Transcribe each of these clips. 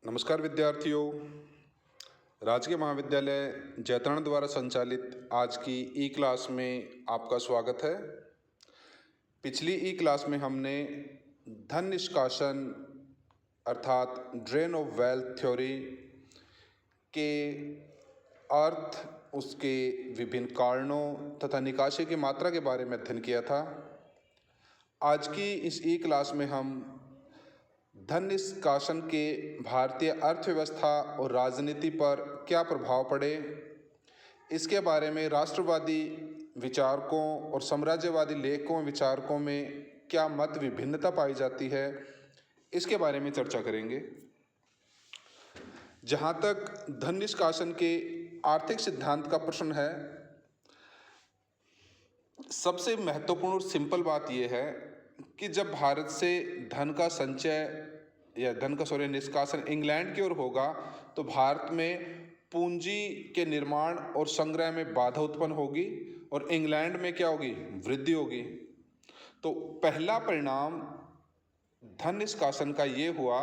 नमस्कार विद्यार्थियों। राजकीय महाविद्यालय जैतरण द्वारा संचालित आज की ई क्लास में आपका स्वागत है। पिछली ई क्लास में हमने धन निष्कासन अर्थात ड्रेन ऑफ वेल्थ थ्योरी के अर्थ, उसके विभिन्न कारणों तथा निकासी की मात्रा के बारे में अध्ययन किया था। आज की इस ई क्लास में हम धन निष्कासन के भारतीय अर्थव्यवस्था और राजनीति पर क्या प्रभाव पड़े, इसके बारे में राष्ट्रवादी विचारकों और साम्राज्यवादी लेखकों विचारकों में क्या मत विभिन्नता पाई जाती है, इसके बारे में चर्चा करेंगे। जहाँ तक धन निष्कासन के आर्थिक सिद्धांत का प्रश्न है, सबसे महत्वपूर्ण और सिंपल बात यह है कि जब भारत से धन का संचय या निष्कासन इंग्लैंड की ओर होगा तो भारत में पूंजी के निर्माण और संग्रह में बाधा उत्पन्न होगी और इंग्लैंड में क्या होगी, वृद्धि होगी। तो पहला परिणाम धन निष्कासन का ये हुआ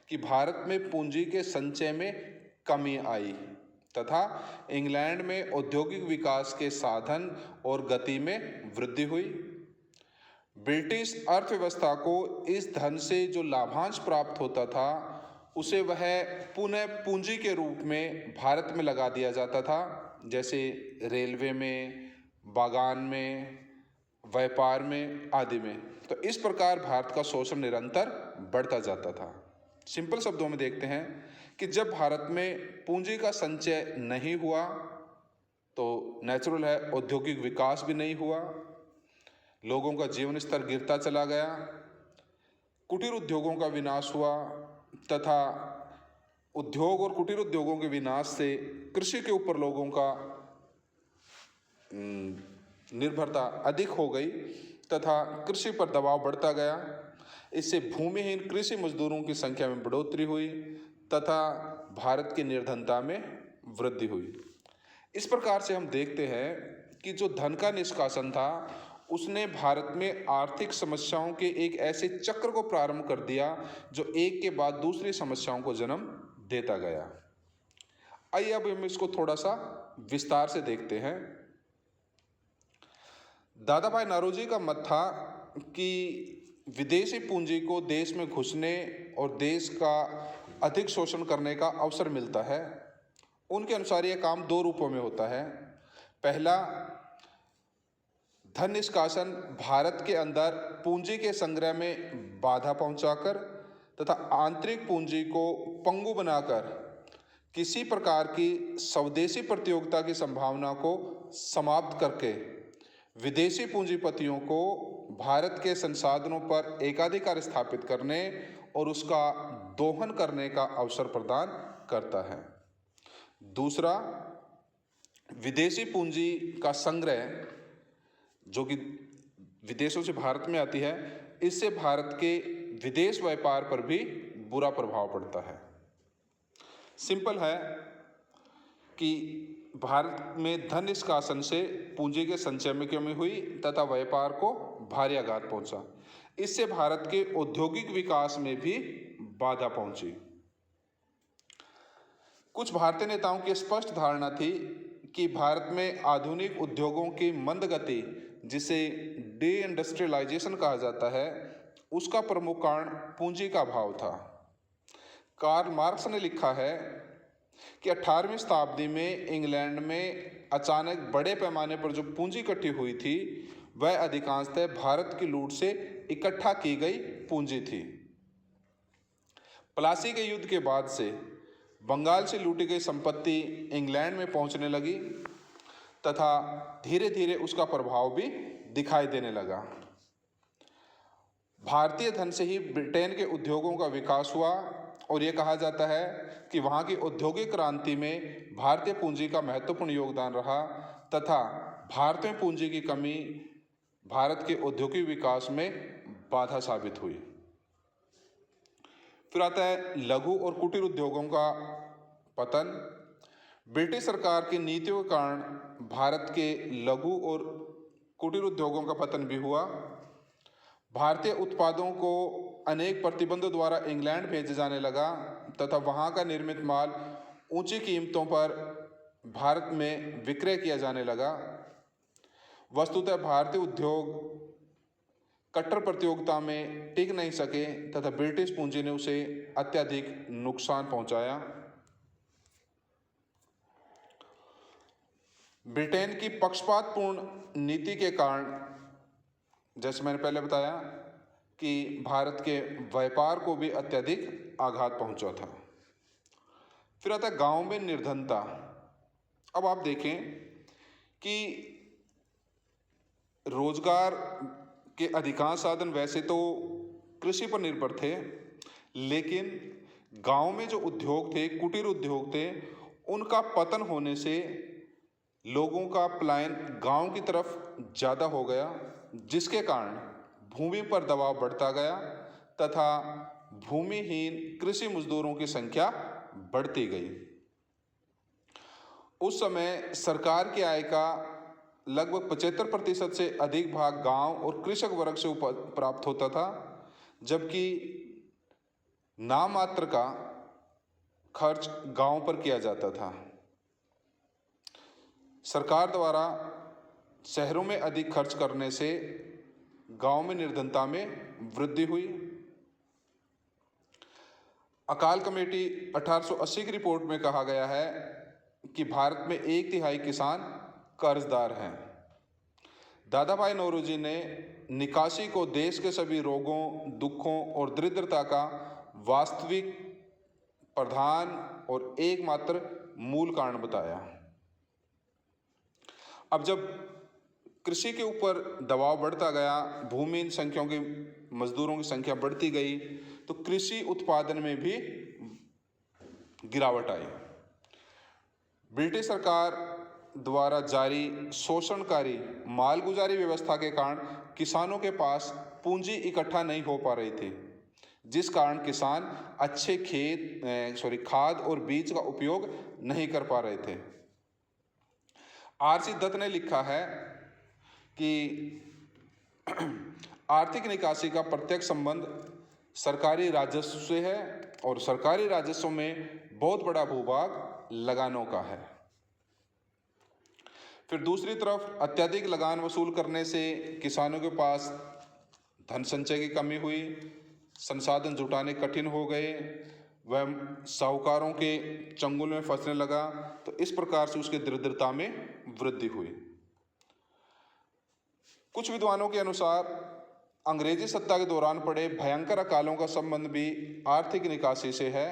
कि भारत में पूंजी के संचय में कमी आई तथा इंग्लैंड में औद्योगिक विकास के साधन और गति में वृद्धि हुई। ब्रिटिश अर्थव्यवस्था को इस धन से जो लाभांश प्राप्त होता था उसे वह पुनः पूंजी के रूप में भारत में लगा दिया जाता था, जैसे रेलवे में, बागान में, व्यापार में आदि में। तो इस प्रकार भारत का शोषण निरंतर बढ़ता जाता था। सिंपल शब्दों में देखते हैं कि जब भारत में पूंजी का संचय नहीं हुआ तो नेचुरल है औद्योगिक विकास भी नहीं हुआ, लोगों का जीवन स्तर गिरता चला गया, कुटीर उद्योगों का विनाश हुआ तथा उद्योग और कुटीर उद्योगों के विनाश से कृषि के ऊपर लोगों का निर्भरता अधिक हो गई तथा कृषि पर दबाव बढ़ता गया। इससे भूमिहीन कृषि मजदूरों की संख्या में बढ़ोतरी हुई तथा भारत की निर्धनता में वृद्धि हुई। इस प्रकार से हम देखते हैं कि जो धन का निष्कासन था उसने भारत में आर्थिक समस्याओं के एक ऐसे चक्र को प्रारंभ कर दिया जो एक के बाद दूसरी समस्याओं को जन्म देता गया। आइए अब हम इसको थोड़ा सा विस्तार से देखते हैं। दादा भाई नौरोजी का मत था कि विदेशी पूंजी को देश में घुसने और देश का अधिक शोषण करने का अवसर मिलता है। उनके अनुसार यह काम दो रूपों में होता है। पहला, धन निष्कासन भारत के अंदर पूंजी के संग्रह में बाधा पहुंचाकर तथा आंतरिक पूंजी को पंगु बनाकर किसी प्रकार की स्वदेशी प्रतियोगिता की संभावना को समाप्त करके विदेशी पूंजीपतियों को भारत के संसाधनों पर एकाधिकार स्थापित करने और उसका दोहन करने का अवसर प्रदान करता है। दूसरा, विदेशी पूंजी का संग्रह जो कि विदेशों से भारत में आती है, इससे भारत के विदेश व्यापार पर भी बुरा प्रभाव पड़ता है। सिंपल है कि भारत में धन निष्कासन से पूंजी के संचय में कमी हुई तथा व्यापार को भारी आघात पहुंचा। इससे भारत के औद्योगिक विकास में भी बाधा पहुंची। कुछ भारतीय नेताओं की स्पष्ट धारणा थी कि भारत में आधुनिक उद्योगों की मंद गति, जिसे डी इंडस्ट्रियलाइजेशन कहा जाता है, उसका प्रमुख कारण पूंजी का अभाव था। कार्ल मार्क्स ने लिखा है कि 18वीं शताब्दी में इंग्लैंड में अचानक बड़े पैमाने पर जो पूंजी इकट्ठी हुई थी वह अधिकांशतः भारत की लूट से इकट्ठा की गई पूंजी थी। प्लासी के युद्ध के बाद से बंगाल से लूटी गई संपत्ति इंग्लैंड में पहुंचने लगी तथा धीरे धीरे उसका प्रभाव भी दिखाई देने लगा। भारतीय धन से ही ब्रिटेन के उद्योगों का विकास हुआ और ये कहा जाता है कि वहाँ की औद्योगिक क्रांति में भारतीय पूंजी का महत्वपूर्ण योगदान रहा तथा भारतीय पूंजी की कमी भारत के औद्योगिक विकास में बाधा साबित हुई। फिर आता है लघु और कुटीर उद्योगों का पतन। ब्रिटिश सरकार की नीतियों के कारण भारत के लघु और कुटीर उद्योगों का पतन भी हुआ। भारतीय उत्पादों को अनेक प्रतिबंधों द्वारा इंग्लैंड भेजे जाने लगा तथा वहाँ का निर्मित माल ऊंची कीमतों पर भारत में विक्रय किया जाने लगा। वस्तुतः भारतीय उद्योग कट्टर प्रतियोगिता में टिक नहीं सके तथा ब्रिटिश पूंजी ने उसे अत्यधिक नुकसान पहुंचाया। ब्रिटेन की पक्षपातपूर्ण नीति के कारण, जैसे मैंने पहले बताया, कि भारत के व्यापार को भी अत्यधिक आघात पहुंचा था। फिर आता है गांव में निर्धनता। अब आप देखें कि रोजगार के अधिकांश साधन वैसे तो कृषि पर निर्भर थे, लेकिन गांव में जो उद्योग थे, कुटीर उद्योग थे, उनका पतन होने से लोगों का पलायन गांव की तरफ ज़्यादा हो गया, जिसके कारण भूमि पर दबाव बढ़ता गया तथा भूमिहीन कृषि मजदूरों की संख्या बढ़ती गई। उस समय सरकार की आय का लगभग 75% से अधिक भाग गांव और कृषक वर्ग से प्राप्त होता था, जबकि नाममात्र का खर्च गांव पर किया जाता था। सरकार द्वारा शहरों में अधिक खर्च करने से गांव में निर्धनता में वृद्धि हुई। अकाल कमेटी 1880 की रिपोर्ट में कहा गया है कि भारत में 1/3 किसान कर्जदार हैं। दादा भाई नौरोजी ने निकासी को देश के सभी रोगों, दुखों और दरिद्रता का वास्तविक, प्रधान और एकमात्र मूल कारण बताया। अब जब कृषि के ऊपर दबाव बढ़ता गया, भूमिहीन संख्याओं की मजदूरों की संख्या बढ़ती गई, तो कृषि उत्पादन में भी गिरावट आई। ब्रिटिश सरकार द्वारा जारी शोषणकारी मालगुजारी व्यवस्था के कारण किसानों के पास पूंजी इकट्ठा नहीं हो पा रही थी, जिस कारण किसान अच्छे खाद और बीज का उपयोग नहीं कर पा रहे थे। आर.सी. दत्त ने लिखा है कि आर्थिक निकासी का प्रत्यक्ष संबंध सरकारी राजस्व से है और सरकारी राजस्व में बहुत बड़ा भूभाग लगानों का है। फिर दूसरी तरफ अत्यधिक लगान वसूल करने से किसानों के पास धन संचय की कमी हुई, संसाधन जुटाने कठिन हो गए, वह साहूकारों के चंगुल में फंसने लगा, तो इस प्रकार से उसकी दरिद्रता में वृद्धि हुई। कुछ विद्वानों के अनुसार अंग्रेजी सत्ता के दौरान पड़े भयंकर अकालों का संबंध भी आर्थिक निकासी से है।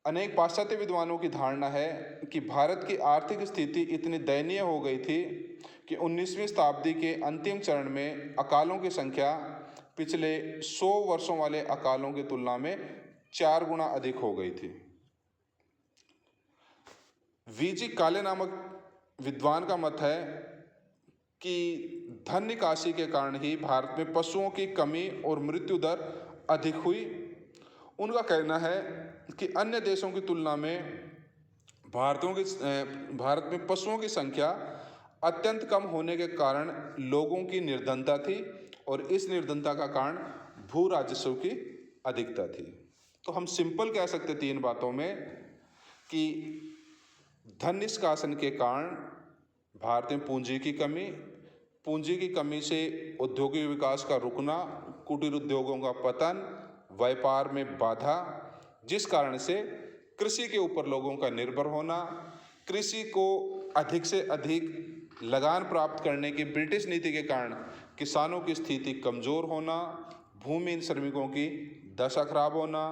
अनेक पाश्चात्य विद्वानों की धारणा है कि भारत की आर्थिक स्थिति इतनी दयनीय हो गई थी कि 19वीं शताब्दी के अंतिम चरण में अकालों की संख्या पिछले 100 वर्षों वाले अकालों की तुलना में 4 गुना अधिक हो गई थी। वीजी काले नामक विद्वान का मत है कि धन निकासी के कारण ही भारत में पशुओं की कमी और मृत्यु दर अधिक हुई। उनका कहना है कि अन्य देशों की तुलना में भारत में पशुओं की संख्या अत्यंत कम होने के कारण लोगों की निर्धनता थी और इस निर्धनता का कारण भू राजस्व की अधिकता थी। तो हम सिंपल कह सकते 3 बातों में कि धन निष्कासन के कारण भारत में पूंजी की कमी से औद्योगिक विकास का रुकना, कुटीर उद्योगों का पतन, व्यापार में बाधा, जिस कारण से कृषि के ऊपर लोगों का निर्भर होना, कृषि को अधिक से अधिक लगान प्राप्त करने की ब्रिटिश नीति के कारण किसानों की स्थिति कमज़ोर होना, भूमिहीन श्रमिकों की दशा खराब होना,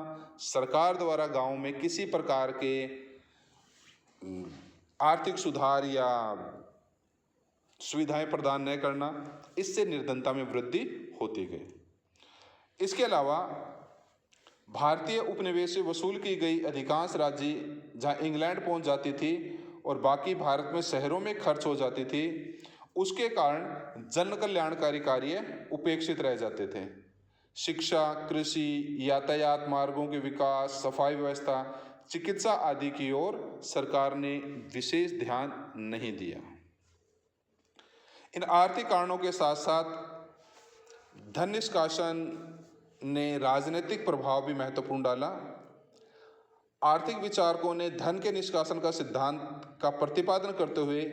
सरकार द्वारा गांव में किसी प्रकार के आर्थिक सुधार या सुविधाएं प्रदान न करना, इससे निर्धनता में वृद्धि होती गई। इसके अलावा भारतीय उपनिवेश से वसूल की गई अधिकांश राशि जहां इंग्लैंड पहुंच जाती थी और बाकी भारत में शहरों में खर्च हो जाती थी, उसके कारण जन कल्याणकारी कार्य उपेक्षित रह जाते थे। शिक्षा, कृषि, यातायात मार्गों के विकास, सफाई व्यवस्था, चिकित्सा आदि की ओर सरकार ने विशेष ध्यान नहीं दिया। इन आर्थिक कारणों के साथ साथ धन निष्कासन ने राजनीतिक प्रभाव भी महत्वपूर्ण डाला। आर्थिक विचारकों ने धन के निष्कासन का सिद्धांत का प्रतिपादन करते हुए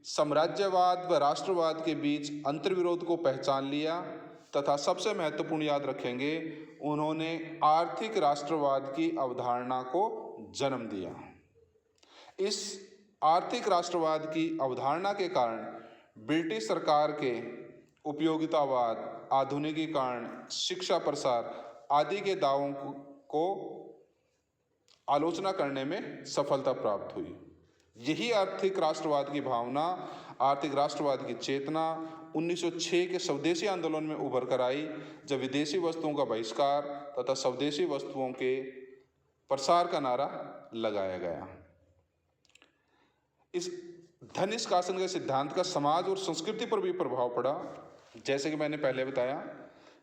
साम्राज्यवाद व राष्ट्रवाद के बीच अंतर्विरोध को पहचान लिया तथा सबसे महत्वपूर्ण याद रखेंगे, उन्होंने आर्थिक राष्ट्रवाद की अवधारणा को जन्म दिया। इस आर्थिक राष्ट्रवाद की अवधारणा के कारण ब्रिटिश सरकार के उपयोगितावाद, आधुनिकीकरण, शिक्षा प्रसार आदि के दावों को आलोचना करने में सफलता प्राप्त हुई। यही आर्थिक राष्ट्रवाद की भावना, आर्थिक राष्ट्रवाद की चेतना 1906 के स्वदेशी आंदोलन में उभर कर आई, जब विदेशी वस्तुओं का बहिष्कार तथा स्वदेशी वस्तुओं के प्रसार का नारा लगाया गया। इस धन निष्कासन के सिद्धांत का समाज और संस्कृति पर भी प्रभाव पड़ा। जैसे कि मैंने पहले बताया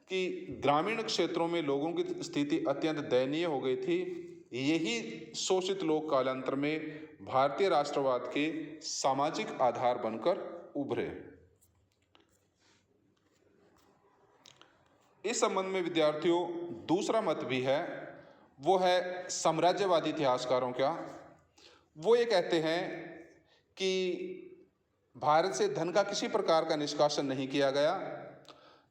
कि ग्रामीण क्षेत्रों में लोगों की स्थिति अत्यंत दयनीय हो गई थी। यही शोषित लोग कालांतर में भारतीय राष्ट्रवाद के सामाजिक आधार बनकर उभरे। इस संबंध में विद्यार्थियों दूसरा मत भी है, वो है साम्राज्यवादी इतिहासकारों का। वो ये कहते हैं कि भारत से धन का किसी प्रकार का निष्कासन नहीं किया गया।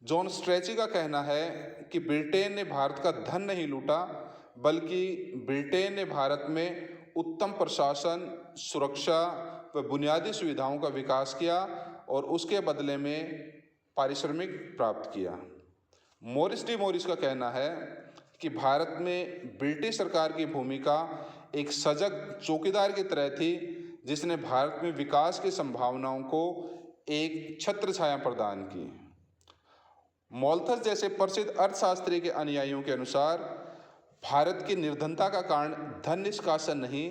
जॉन स्ट्रेची का कहना है कि ब्रिटेन ने भारत का धन नहीं लूटा, बल्कि ब्रिटेन ने भारत में उत्तम प्रशासन, सुरक्षा व बुनियादी सुविधाओं का विकास किया और उसके बदले में पारिश्रमिक प्राप्त किया। मॉरिस डी मॉरिस का कहना है कि भारत में ब्रिटिश सरकार की भूमिका एक सजग चौकीदार की तरह थी, जिसने भारत में विकास की संभावनाओं को एक छत्र छाया प्रदान की। मॉल्थस जैसे प्रसिद्ध अर्थशास्त्री के अनुयायियों के अनुसार भारत की निर्धनता का कारण धन निष्कासन नहीं,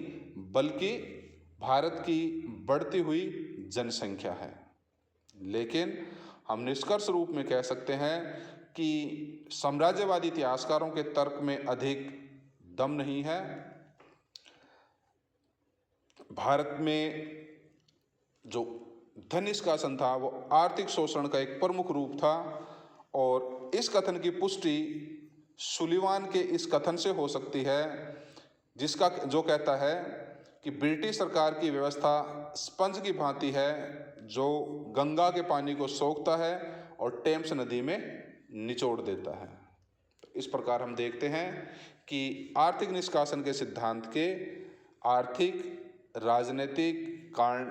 बल्कि भारत की बढ़ती हुई जनसंख्या है। लेकिन हम निष्कर्ष रूप में कह सकते हैं कि साम्राज्यवादी इतिहासकारों के तर्क में अधिक दम नहीं है। भारत में जो धन निष्कासन था वो आर्थिक शोषण का एक प्रमुख रूप था, और इस कथन की पुष्टि सुलिवान के इस कथन से हो सकती है, जिसका जो कहता है कि ब्रिटिश सरकार की व्यवस्था स्पंज की भांति है, जो गंगा के पानी को सोखता है और टेम्स नदी में निचोड़ देता है। इस प्रकार हम देखते हैं कि आर्थिक निष्कासन के सिद्धांत के आर्थिक, राजनीतिक कारण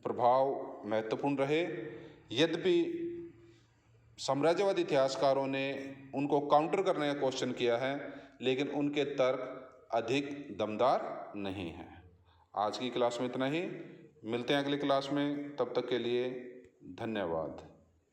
प्रभाव महत्वपूर्ण रहे। यद्यपि साम्राज्यवादी इतिहासकारों ने उनको काउंटर करने का क्वेश्चन किया है, लेकिन उनके तर्क अधिक दमदार नहीं हैं। आज की क्लास में इतना ही। मिलते हैं अगली क्लास में, तब तक के लिए धन्यवाद।